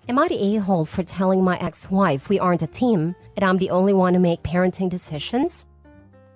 Am I the a-hole for telling my ex-wife we aren't a team and I'm the only one to make parenting decisions?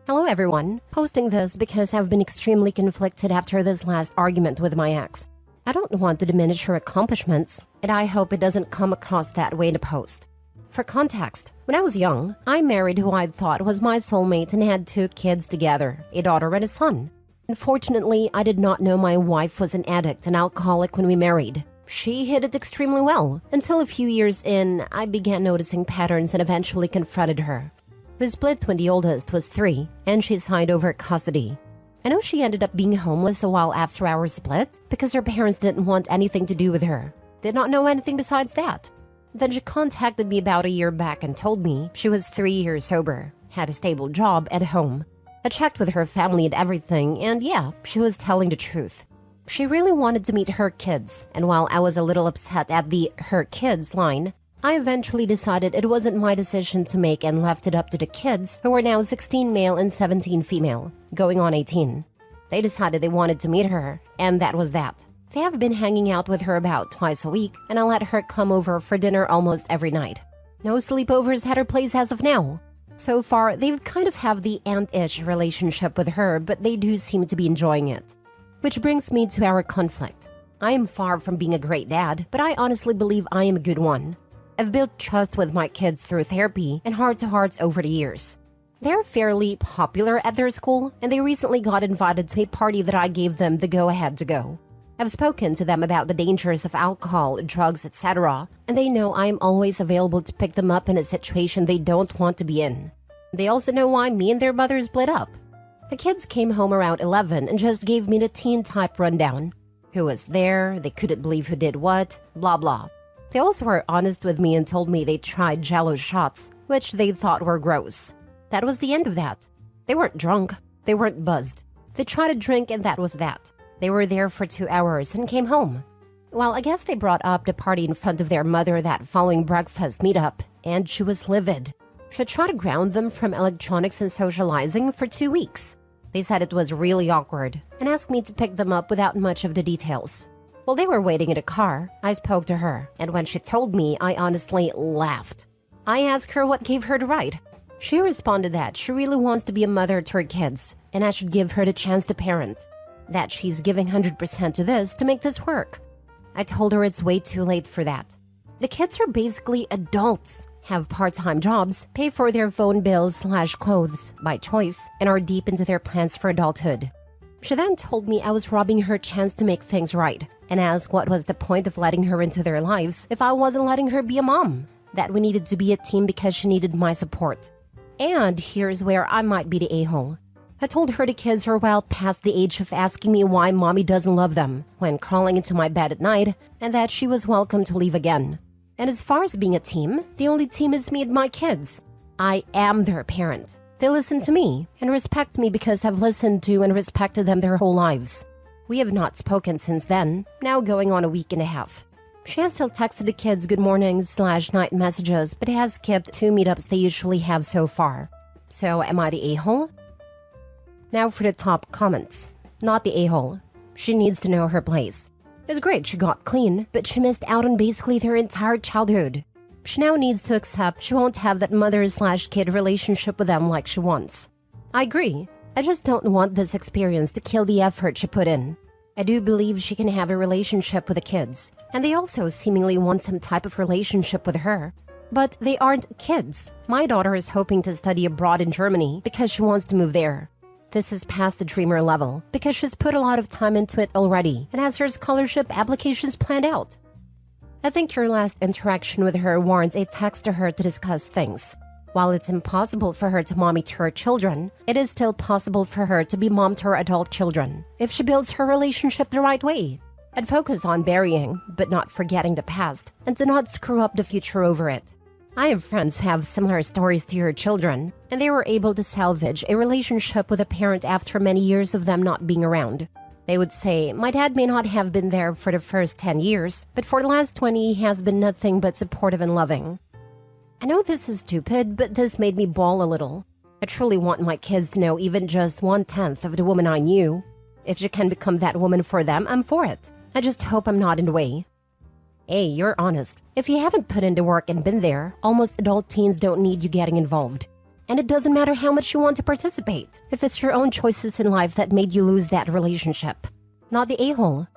Hello everyone, posting this because I've been extremely conflicted after this last argument with my ex. I don't want to diminish her accomplishments, and I hope it doesn't come across that way in the post. For context, when I was young, I married who I thought was my soulmate and had 2 kids together, a daughter and a son. Unfortunately, I did not know my wife was an addict and alcoholic when we married. She hid it extremely well, until a few years in, I began noticing patterns and eventually confronted her. We split when the oldest was 3, and she signed over custody. I know she ended up being homeless a while after our split because her parents didn't want anything to do with her. Did not know anything besides that. Then she contacted me about a year back and told me she was 3 years sober, had a stable job at home. I checked with her family and everything, and yeah, she was telling the truth. She really wanted to meet her kids, and while I was a little upset at the "her kids" line, I eventually decided it wasn't my decision to make and left it up to the kids, who are now 16 male and 17 female, going on 18. They decided they wanted to meet her, and that was that. They have been hanging out with her about twice a week, and I let her come over for dinner almost every night. No sleepovers at her place as of now. So far, they've kind of have the aunt-ish relationship with her, but they do seem to be enjoying it. Which brings me to our conflict. I am far from being a great dad, but I honestly believe I am a good one. I've built trust with my kids through therapy and heart-to-hearts over the years. They're fairly popular at their school, and they recently got invited to a party that I gave them the go-ahead to go. I've spoken to them about the dangers of alcohol, drugs, etc., and they know I am always available to pick them up in a situation they don't want to be in. They also know why me and their mother split up. The kids came home around 11 and just gave me the teen-type rundown. Who was there, they couldn't believe who did what, blah blah. They also were honest with me and told me they tried Jell-O shots, which they thought were gross. That was the end of that. They weren't drunk, they weren't buzzed. They tried a drink and that was that. They were there for 2 hours and came home. Well, I guess they brought up the party in front of their mother that following breakfast meetup, and she was livid. She tried to ground them from electronics and socializing for 2 weeks. They said it was really awkward and asked me to pick them up without much of the details. While they were waiting in the car, I spoke to her, and when she told me, I honestly laughed. I asked her what gave her the right. She responded that she really wants to be a mother to her kids, and I should give her the chance to parent. That she's giving 100% to this to make this work. I told her it's way too late for that. The kids are basically adults, have part-time jobs, pay for their phone bills/clothes by choice, and are deep into their plans for adulthood. She then told me I was robbing her chance to make things right, and asked what was the point of letting her into their lives if I wasn't letting her be a mom. That we needed to be a team because she needed my support. And here's where I might be the a-hole. I told her the kids are well past the age of asking me why mommy doesn't love them when crawling into my bed at night, and that she was welcome to leave again. And as far as being a team, the only team is me and my kids. I am their parent. They listen to me and respect me because I've listened to and respected them their whole lives. We have not spoken since then, now going on a week and a half. She has still texted the kids good mornings/night messages, but has skipped 2 meetups they usually have so far. So am I the a-hole? Now for the top comments. Not the a-hole. She needs to know her place. It's great she got clean, but she missed out on basically their entire childhood. She now needs to accept she won't have that mother/kid relationship with them like she wants. I agree. I just don't want this experience to kill the effort she put in. I do believe she can have a relationship with the kids, and they also seemingly want some type of relationship with her. But they aren't kids. My daughter is hoping to study abroad in Germany because she wants to move there. This is past the dreamer level because she's put a lot of time into it already and has her scholarship applications planned out. I think your last interaction with her warrants a text to her to discuss things. While it's impossible for her to mommy to her children, it is still possible for her to be mom to her adult children if she builds her relationship the right way. I'd focus on burying, but not forgetting the past, and to not screw up the future over it. I have friends who have similar stories to your children, and they were able to salvage a relationship with a parent after many years of them not being around. They would say, my dad may not have been there for the first 10 years, but for the last 20 he has been nothing but supportive and loving. I know this is stupid, but this made me bawl a little. I truly want my kids to know even just 1/10 of the woman I knew. If she can become that woman for them, I'm for it. I just hope I'm not in the way. Hey, you're honest. If you haven't put in the work and been there, almost adult teens don't need you getting involved. And it doesn't matter how much you want to participate, if it's your own choices in life that made you lose that relationship. Not the a-hole.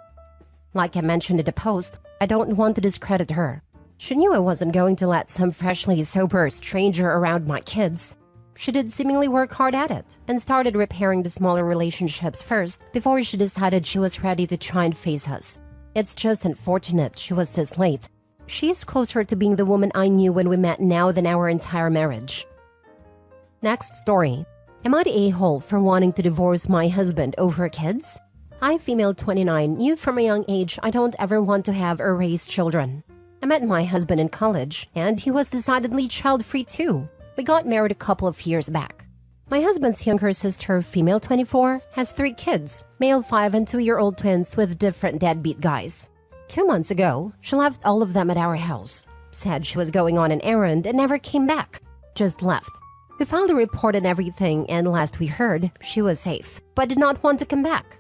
Like I mentioned in the post, I don't want to discredit her. She knew I wasn't going to let some freshly sober stranger around my kids. She did seemingly work hard at it and started repairing the smaller relationships first before she decided she was ready to try and face us. It's just unfortunate she was this late. She is closer to being the woman I knew when we met now than our entire marriage. Next story. Am I the a-hole for wanting to divorce my husband over kids? I, female 29, knew from a young age I don't ever want to have or raise children. I met my husband in college, and he was decidedly child-free too. We got married a couple of years back. My husband's younger sister, female 24, has 3 kids, male 5 and 2-year-old twins with different deadbeat guys. 2 months ago, she left all of them at our house. Said she was going on an errand and never came back. Just left. We filed a report and everything, and last we heard, she was safe, but did not want to come back.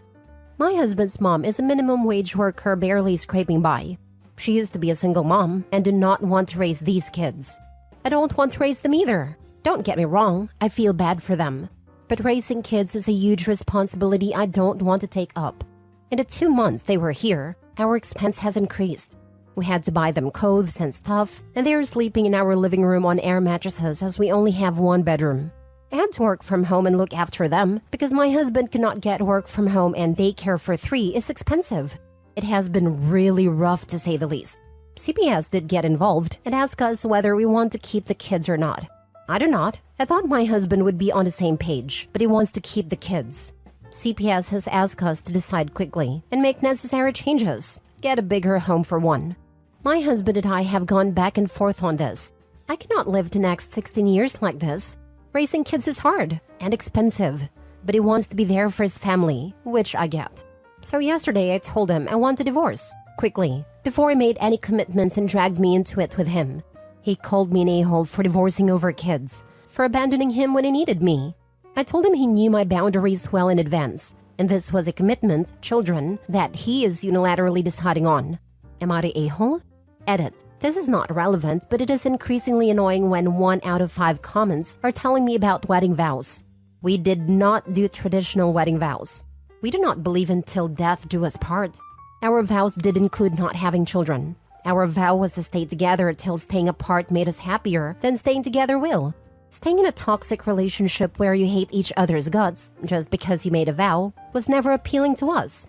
My husband's mom is a minimum wage worker barely scraping by. She used to be a single mom and did not want to raise these kids. I don't want to raise them either. Don't get me wrong, I feel bad for them. But raising kids is a huge responsibility I don't want to take up. In the 2 months they were here, our expense has increased. We had to buy them clothes and stuff, and they're sleeping in our living room on air mattresses as we only have 1 bedroom. I had to work from home and look after them because my husband could not get work from home, and daycare for 3 is expensive. It has been really rough to say the least. CPS did get involved and ask us whether we want to keep the kids or not. I do not. I thought my husband would be on the same page, but he wants to keep the kids. CPS has asked us to decide quickly and make necessary changes. Get a bigger home for one. My husband and I have gone back and forth on this. I cannot live the next 16 years like this. Raising kids is hard and expensive, but he wants to be there for his family, which I get. So yesterday I told him I want a divorce, quickly, before he made any commitments and dragged me into it with him. He called me an a-hole for divorcing over kids, for abandoning him when he needed me. I told him he knew my boundaries well in advance, and this was a commitment, children, that he is unilaterally deciding on. Am I the a-hole? Edit. This is not relevant, but it is increasingly annoying when 1 out of 5 comments are telling me about wedding vows. We did not do traditional wedding vows. We do not believe until death do us part. Our vows did include not having children. Our vow was to stay together till staying apart made us happier than staying together will. Staying in a toxic relationship where you hate each other's guts just because you made a vow was never appealing to us.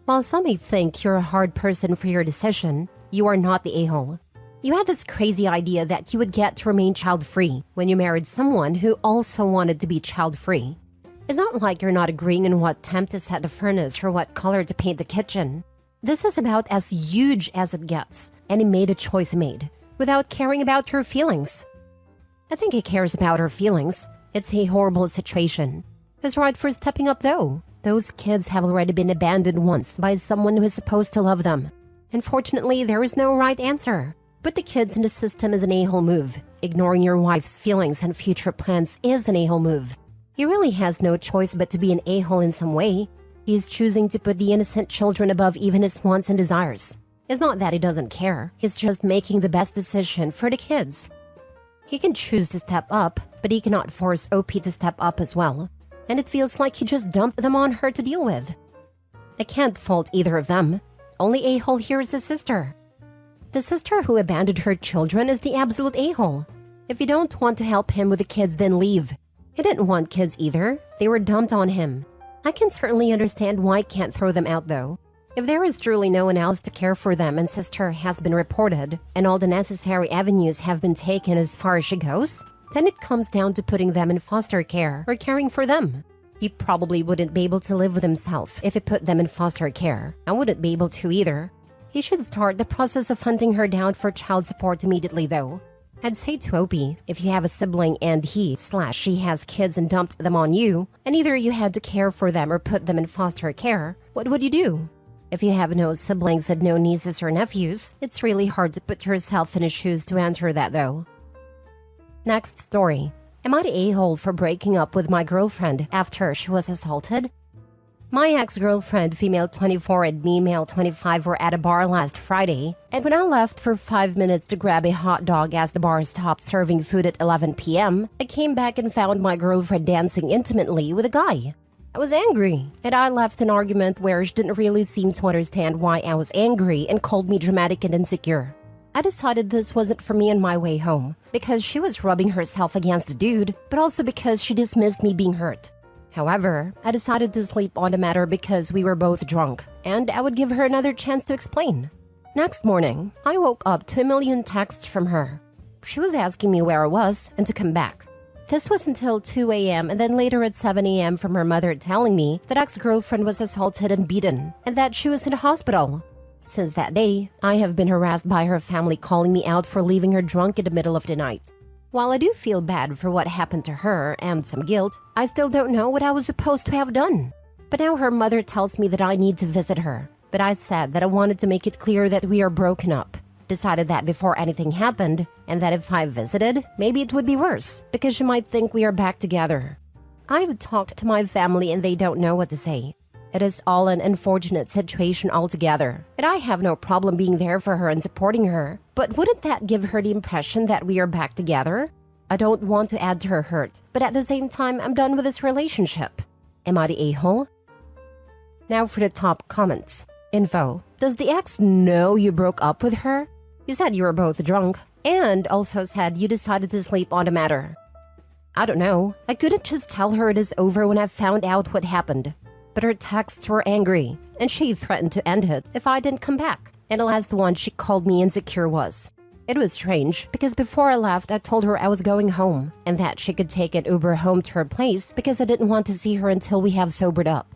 While some may think you're a hard person for your decision, you are not the a-hole. You had this crazy idea that you would get to remain child-free when you married someone who also wanted to be child-free. It's not like you're not agreeing on what temp to set the furnace or what color to paint the kitchen. This is about as huge as it gets, and he made a choice he made, without caring about your feelings. I think he cares about her feelings. It's a horrible situation. He's right for stepping up though. Those kids have already been abandoned once by someone who is supposed to love them. Unfortunately, there is no right answer. Put the kids in the system is an a-hole move. Ignoring your wife's feelings and future plans is an a-hole move. He really has no choice but to be an a-hole in some way. He's choosing to put the innocent children above even his wants and desires. It's not that he doesn't care. He's just making the best decision for the kids. He can choose to step up, but he cannot force OP to step up as well. And it feels like he just dumped them on her to deal with. I can't fault either of them. Only a-hole here is the sister. The sister who abandoned her children is the absolute a-hole. If you don't want to help him with the kids, then leave. He didn't want kids either. They were dumped on him. I can certainly understand why he can't throw them out though. If there is truly no one else to care for them and sister has been reported, and all the necessary avenues have been taken as far as she goes, then it comes down to putting them in foster care or caring for them. He probably wouldn't be able to live with himself if he put them in foster care. I wouldn't be able to either. He should start the process of hunting her down for child support immediately though. I'd say to Opie, if you have a sibling and he/she has kids and dumped them on you, and either you had to care for them or put them in foster care, what would you do? If you have no siblings and no nieces or nephews, it's really hard to put yourself in his shoes to answer that though. Next story. Am I the a-hole for breaking up with my girlfriend after she was assaulted? My ex-girlfriend, female 24, and me, male 25, were at a bar last Friday, and when I left for 5 minutes to grab a hot dog as the bar stopped serving food at 11 p.m., I came back and found my girlfriend dancing intimately with a guy. I was angry, and I left an argument where she didn't really seem to understand why I was angry and called me dramatic and insecure. I decided this wasn't for me on my way home, because she was rubbing herself against the dude, but also because she dismissed me being hurt. However, I decided to sleep on the matter because we were both drunk, and I would give her another chance to explain. Next morning, I woke up to a million texts from her. She was asking me where I was and to come back. This was until 2 a.m. and then later at 7 a.m. from her mother telling me that ex-girlfriend was assaulted and beaten, and that she was in the hospital. Since that day, I have been harassed by her family calling me out for leaving her drunk in the middle of the night. While I do feel bad for what happened to her and some guilt, I still don't know what I was supposed to have done. But now her mother tells me that I need to visit her. But I said that I wanted to make it clear that we are broken up. Decided that before anything happened, and that if I visited, maybe it would be worse, because she might think we are back together. I've talked to my family and they don't know what to say. It is all an unfortunate situation altogether, and I have no problem being there for her and supporting her. But wouldn't that give her the impression that we are back together? I don't want to add to her hurt, but at the same time, I'm done with this relationship. Am I the a-hole? Now for the top comments. Info. Does the ex know you broke up with her? You said you were both drunk, and also said you decided to sleep on the matter. I don't know. I couldn't just tell her it is over when I found out what happened. But her texts were angry, and she threatened to end it if I didn't come back. And the last one she called me insecure was. It was strange, because before I left, I told her I was going home, and that she could take an Uber home to her place because I didn't want to see her until we have sobered up.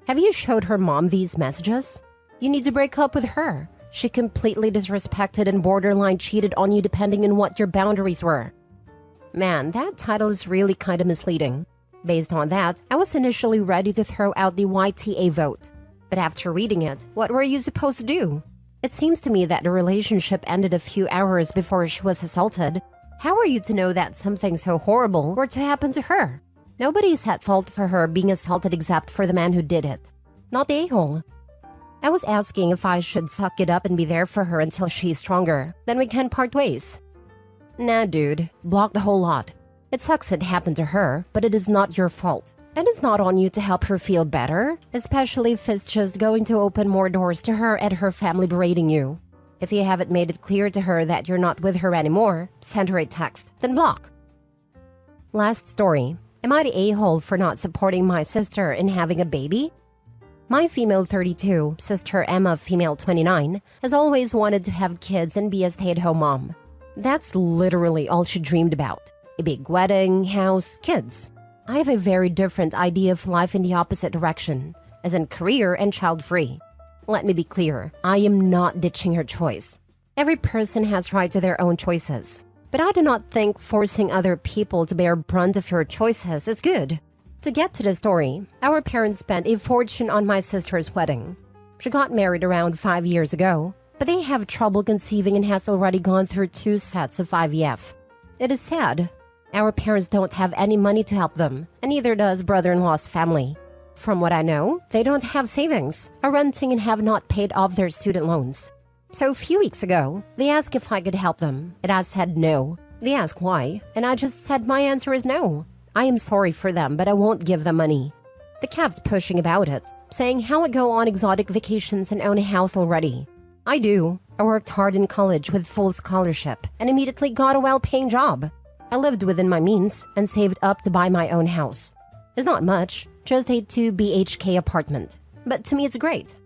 Have you showed her mom these messages? You need to break up with her. She completely disrespected and borderline cheated on you depending on what your boundaries were. Man, that title is really kind of misleading. Based on that, I was initially ready to throw out the YTA vote. But after reading it, what were you supposed to do? It seems to me that the relationship ended a few hours before she was assaulted. How are you to know that something so horrible were to happen to her? Nobody is at fault for her being assaulted except for the man who did it. Not the a-hole. I was asking if I should suck it up and be there for her until she's stronger. Then we can part ways. Nah, dude. Block the whole lot. It sucks it happened to her, but it is not your fault. And it's not on you to help her feel better, especially if it's just going to open more doors to her and her family berating you. If you haven't made it clear to her that you're not with her anymore, send her a text, then block. Last story. Am I the a-hole for not supporting my sister in having a baby? My female 32, sister Emma, female 29, has always wanted to have kids and be a stay-at-home mom. That's literally all she dreamed about. A big wedding, house, kids. I have a very different idea of life in the opposite direction, as in career and child-free. Let me be clear, I am not ditching her choice. Every person has right to their own choices. But I do not think forcing other people to bear brunt of your choices is good. To get to the story, our parents spent a fortune on my sister's wedding. She got married around 5 years ago, but they have trouble conceiving and has already gone through 2 sets of IVF. It is sad. Our parents don't have any money to help them, and neither does brother-in-law's family. From what I know, they don't have savings, are renting and have not paid off their student loans. So a few weeks ago, they asked if I could help them, and I said no. They asked why, and I just said my answer is no. I am sorry for them, but I won't give them money. They kept pushing about it, saying how I go on exotic vacations and own a house already. I do. I worked hard in college with full scholarship, and immediately got a well-paying job. I lived within my means and saved up to buy my own house. It's not much, just a 2 BHK apartment. But to me it's great.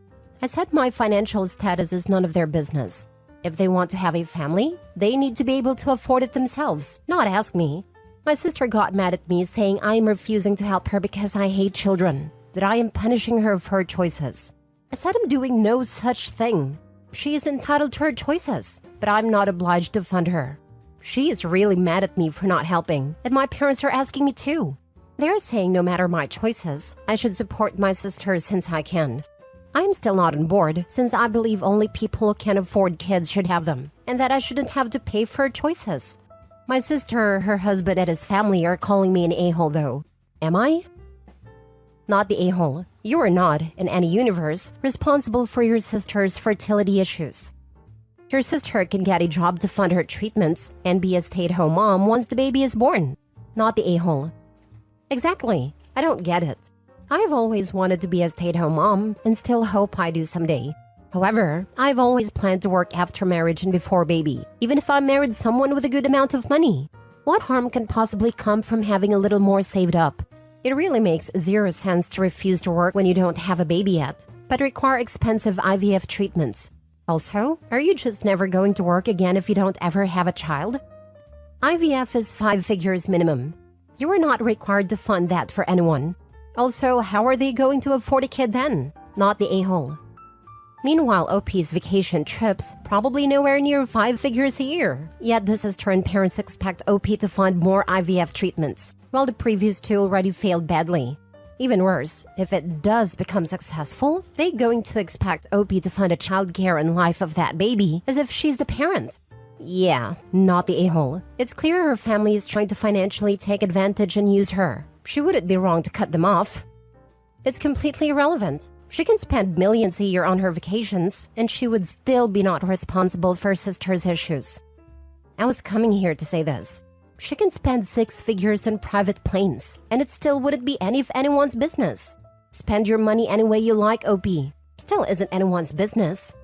I said my financial status is none of their business. If they want to have a family, they need to be able to afford it themselves, not ask me. My sister got mad at me saying I am refusing to help her because I hate children, that I am punishing her for her choices. I said I'm doing no such thing. She is entitled to her choices, but I'm not obliged to fund her. She is really mad at me for not helping, and my parents are asking me too. They're saying no matter my choices, I should support my sister since I can. I'm still not on board, since I believe only people who can afford kids should have them, and that I shouldn't have to pay for her choices. My sister, her husband, and his family are calling me an a-hole though. Am I? Not the a-hole. You are not, in any universe, responsible for your sister's fertility issues. Your sister can get a job to fund her treatments and be a stay-at-home mom once the baby is born, not the a-hole. Exactly. I don't get it. I've always wanted to be a stay-at-home mom and still hope I do someday. However, I've always planned to work after marriage and before baby, even if I married someone with a good amount of money. What harm can possibly come from having a little more saved up? It really makes zero sense to refuse to work when you don't have a baby yet, but require expensive IVF treatments. Also, are you just never going to work again if you don't ever have a child? IVF is 5 figures minimum. You are not required to fund that for anyone. Also, how are they going to afford a kid then? Not the a-hole. Meanwhile, OP's vacation trips probably nowhere near 5 figures a year. Yet this has turned parents expect OP to fund more IVF treatments, while the previous 2 already failed badly. Even worse, if it does become successful, they're going to expect OP to fund a childcare and life of that baby as if she's the parent. Yeah, not the a-hole. It's clear her family is trying to financially take advantage and use her. She wouldn't be wrong to cut them off. It's completely irrelevant. She can spend millions a year on her vacations, and she would still be not responsible for her sister's issues. I was coming here to say this. She can spend 6 figures on private planes, and it still wouldn't be any of anyone's business. Spend your money any way you like, OP. Still isn't anyone's business.